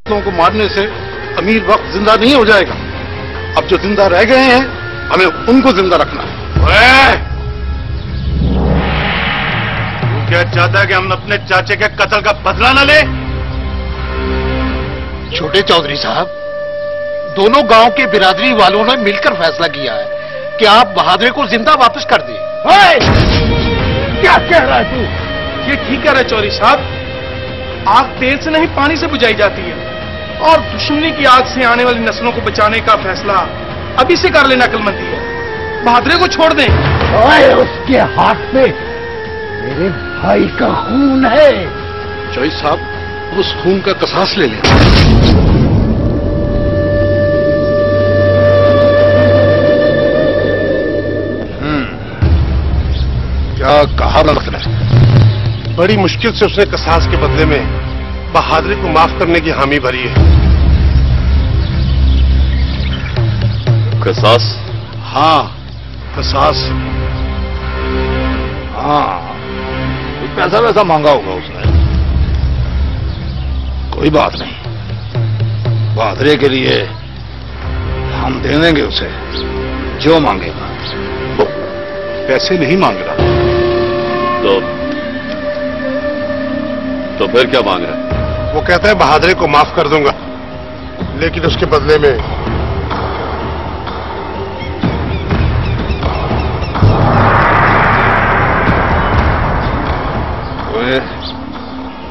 लोगों को मारने से अमीर वक्त जिंदा नहीं हो जाएगा। अब जो जिंदा रह गए हैं हमें उनको जिंदा रखना है। तू क्या चाहता है कि हम अपने चाचे के कत्ल का बदला न ले? छोटे चौधरी साहब, दोनों गांव के बिरादरी वालों ने मिलकर फैसला किया है कि आप बहादुर को जिंदा वापस कर दें। क्या कह रहा है तू? ये ठीक कह रहा है चौधरी साहब। आग तेल से नहीं पानी से बुझाई जाती है, और दुश्मनी की आग से आने वाली नस्लों को बचाने का फैसला अभी से कर लेना अक्लमंदी है। बहादुर को छोड़ दें। ओए, उसके हाथ में मेरे भाई का खून है। चौधरी साहब, उस खून का कसास ले लें। क्या कहा मतलब? बड़ी मुश्किल से उसने कसास के बदले में बहादुरी को माफ करने की हामी भरी है। कसास? हाँ, कसास। हाँ, कुछ पैसा वैसा मांगा होगा उसने। कोई बात नहीं, बहादुरी के लिए हम दे देंगे उसे जो मांगेगा। वो पैसे नहीं मांग रहा। तो फिर क्या मांग रहा है? वो कहता है बहादुरी को माफ कर दूंगा, लेकिन उसके बदले में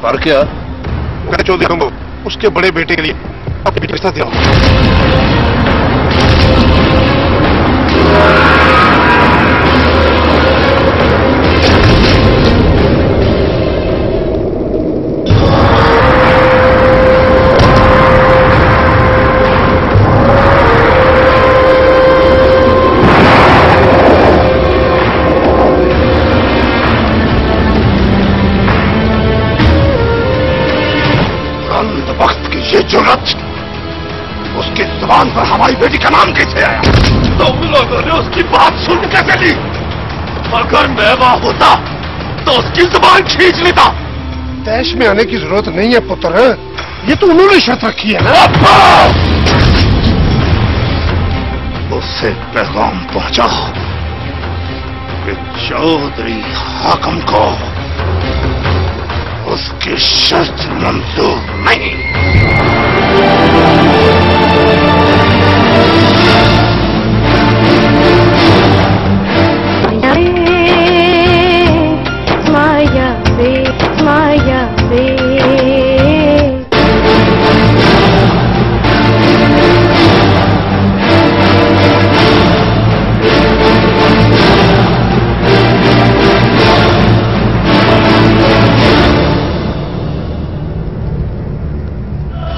पर क्या? मैं चौधरी को उसके बड़े बेटे के लिए अपनी बेटी रिश्ता दिया। उसकी जुबान पर हमारी बेटी का नाम कैसे आया? तुम लोगों ने उसकी बात सुन कैसे ली? अगर मैं वहां होता तो उसकी जुबान खींच लेता। तैश में आने की जरूरत नहीं है पुत्र, ये तो उन्होंने शर्त रखी है ना। उससे पैगाम पहुंचाओ कि चौधरी हाकिम को उसकी शर्त मंजूर नहीं।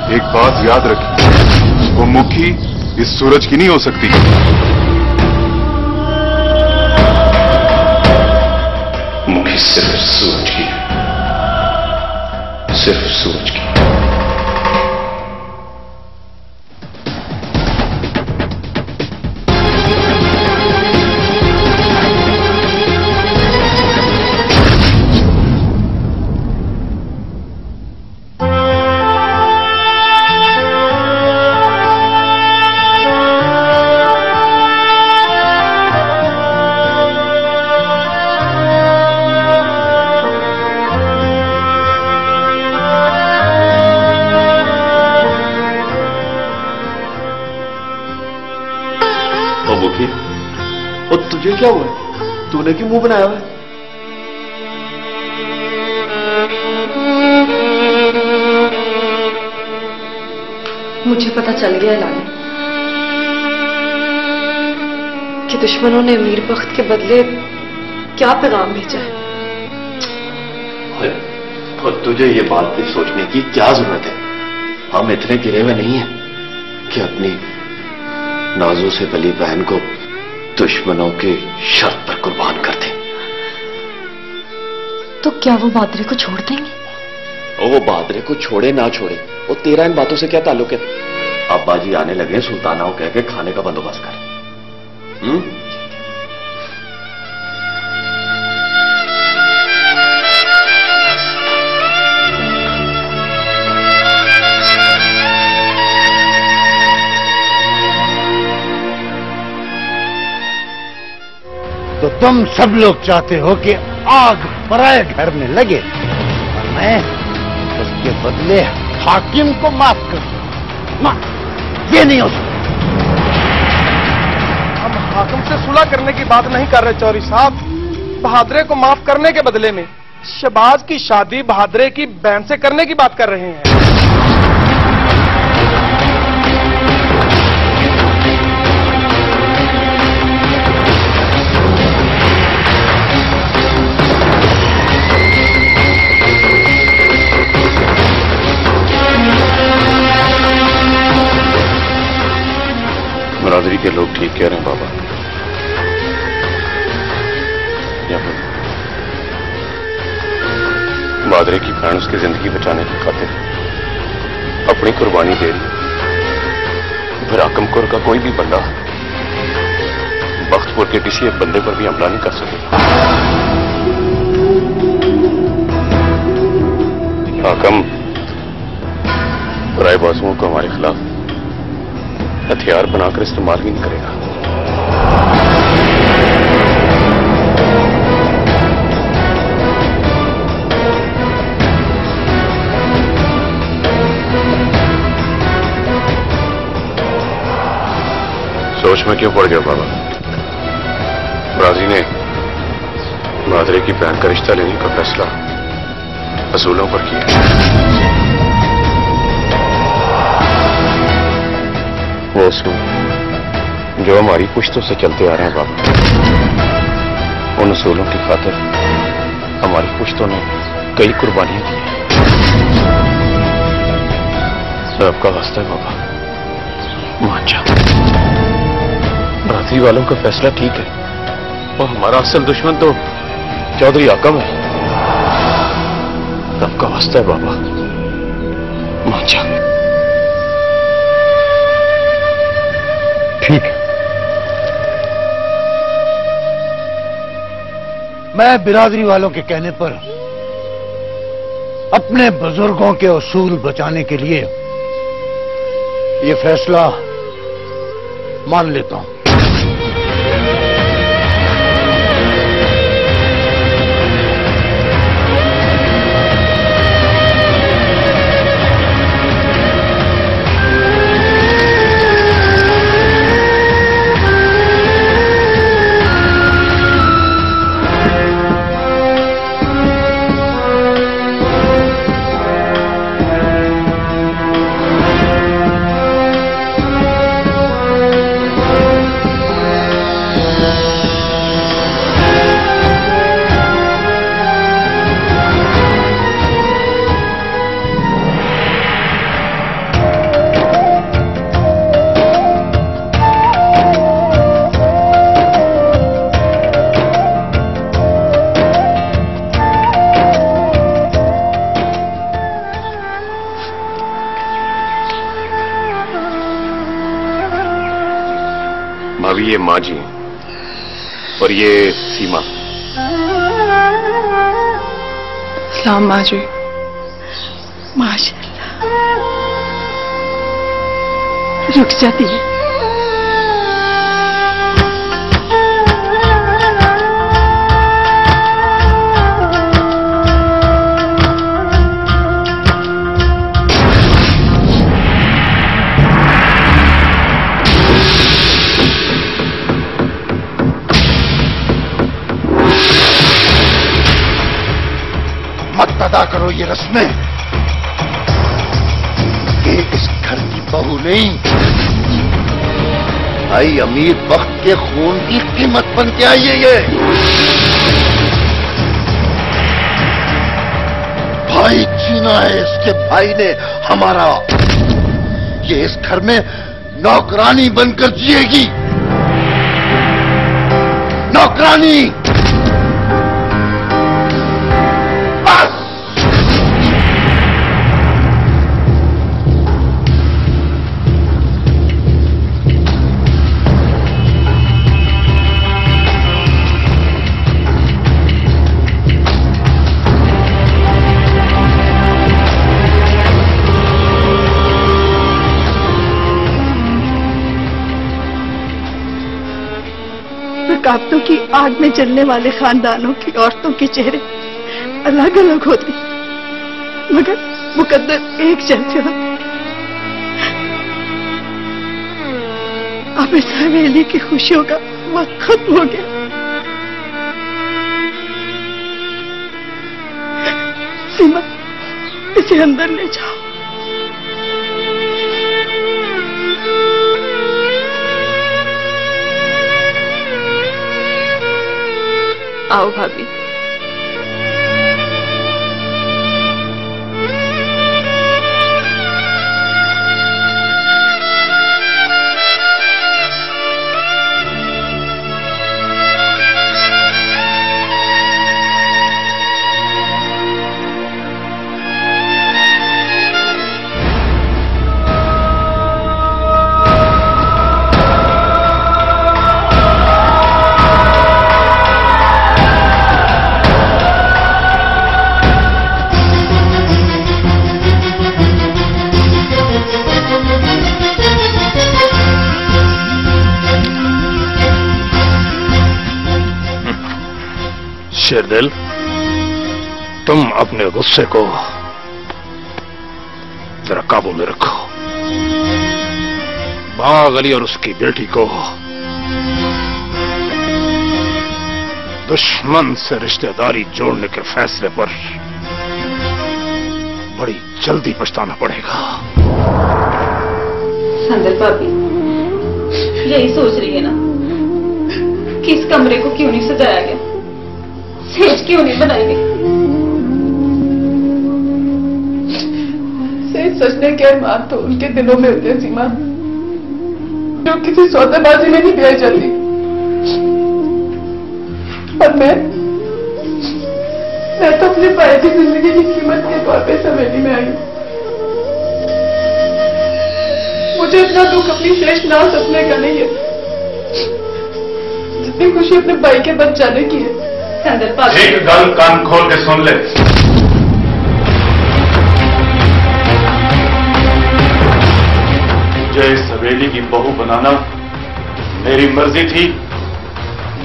एक बात याद रखिए, वो मुखी इस सूरज की नहीं हो सकती। मुखी सिर्फ सूरज की, सिर्फ सूरज की। तुझे क्या हुआ? तूने क्यों मुंह बनाया हुआ है? मुझे पता चल गया लाले कि दुश्मनों ने अमीर बख्त के बदले क्या पैगाम भेजा है। और तुझे ये बात भी सोचने की क्या जरूरत है? हम इतने गिरे हुए नहीं हैं कि अपनी नाजों से बली बहन को दुश्मनों के शर्त पर कुर्बान कर दें। तो क्या वो बहादुर को छोड़ देंगे? और वो बहादुर को छोड़े ना छोड़े, वो तेरा इन बातों से क्या ताल्लुक है? अब्बा जी आने लगे, सुल्ताना को कह के खाने का बंदोबस्त कर। तो तुम सब लोग चाहते हो कि आग पराए घर में लगे और मैं उसके बदले हाकिम को माफ कर दूं। ना, ये नहीं हो सकता। हम हाकिम से सुलह करने की बात नहीं कर रहे चौधरी साहब। बहादुरे को माफ करने के बदले में शहबाज की शादी बहादुरे की बहन से करने की बात कर रहे हैं। बरादरी के लोग ठीक कह रहे हैं बाबा। बहादुरे की बहन उसकी जिंदगी बचाने की खातिर अपनी कुर्बानी दे रही। फिर आकमपुर का कोई भी बंदा बख्तपुर के किसी एक बंदे पर भी हमला नहीं कर सकेगा। हाकम रायबाजुओं को हमारे खिलाफ हथियार बनाकर इस्तेमाल भी नहीं करेगा। सोच में क्यों पड़ गया बाबा? राजी ने बहादुरे की बहन का रिश्ता लेने का फैसला असूलों पर किया। वो असूल जो हमारी पुश्तों से चलते आ रहे हैं बाबा, उन असूलों की खातिर हमारी पुश्तों ने कई कुर्बानियां की हैं। सबका वास्ता है बाबा, मान जाओ। बरादरी वालों का फैसला ठीक है और हमारा असल दुश्मन तो चौधरी आकम है। सबका वास्ता है बाबा, मान जाओ। ठीक है, मैं बिरादरी वालों के कहने पर अपने बुजुर्गों के उसूल बचाने के लिए ये फैसला मान लेता हूं। भाभी ये माँ जी और ये सीमा। सलाम माँ जी। माशाल्लाह, रुक जाती है। अदा करो ये रस्में कि इस घर की बहू नहीं, भाई अमीर बख्त के खून की कीमत बन के आई है ये। भाई छीना है इसके भाई ने हमारा। ये इस घर में नौकरानी बनकर जिएगी, नौकरानी। सकाफतों की आग में जलने वाले खानदानों की औरतों के चेहरे अलग अलग होते, मगर मुकद्दर एक जैसे होते। अब इस हवेली की खुशियों का वक्त खत्म हो गया। सीमा, इसे अंदर ले जाओ। आओ भाभी। शेरदिल, तुम अपने गुस्से को जरा काबू में रखो। बाग अली और उसकी बेटी को दुश्मन से रिश्तेदारी जोड़ने के फैसले पर बड़ी जल्दी पछताना पड़ेगा। संदल भाभी यही सोच रही है ना कि इस कमरे को क्यों नहीं सजाया गया, सेज क्यों नहीं बनाई गई। सेज सजने के अरमान तो उनके दिलों में होते हैं सीमा, जो किसी सौदेबाजी में नहीं ब्याई जाती। और मैं तो अपने भाई की जिंदगी की कीमत के तौर पे सवेली में आई। मुझे इतना दुख अपनी शेष ना सपने का नहीं है जितनी खुशी अपने भाई के बच जाने की है। एक गल कान खोल के सुन ले। मुझे इस हवेली की बहू बनाना मेरी मर्जी थी,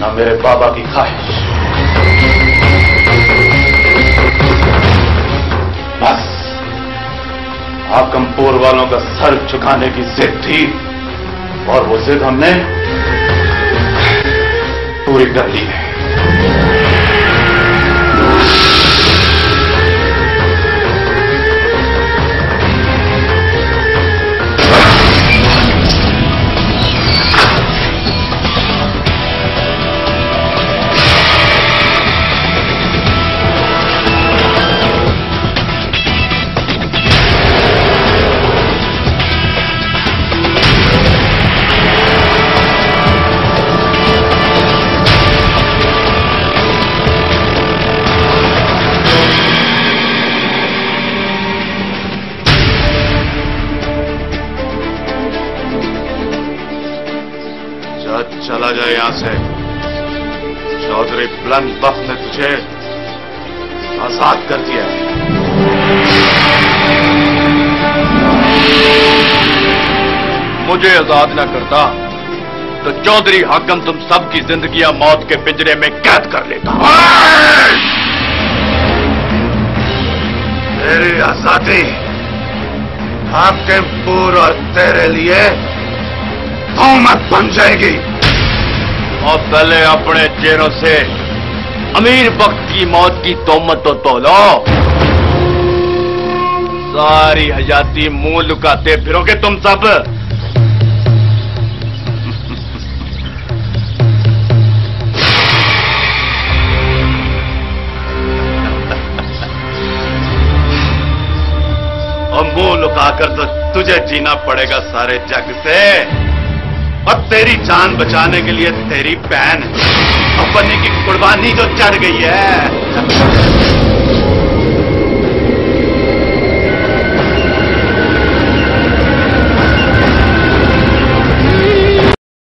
ना मेरे बाबा की ख्वाहिश। बस आकमपुर वालों का सर झुकाने की जिद थी और वो जिद हमने पूरी कर ली है। चला जाए यहां से। चौधरी बुलंद बख्त ने तुझे आजाद कर दिया है। मुझे आजाद ना करता तो चौधरी हाकिम तुम सबकी जिंदगियां मौत के पिंजरे में कैद कर लेता। तेरी आजादी हाकिमपुर और तेरे लिए तोहमत बन जाएगी। और पहले अपने चेहरों से अमीर वक्त की मौत की तोहमत तो तोलो। सारी हयाती मुंह लुकाते फिरोगे तुम सब। और मुंह लुकाकर तो तुझे जीना पड़ेगा सारे जग से। और तेरी जान बचाने के लिए तेरी बहन अपनी की कुर्बानी जो चढ़ गई है।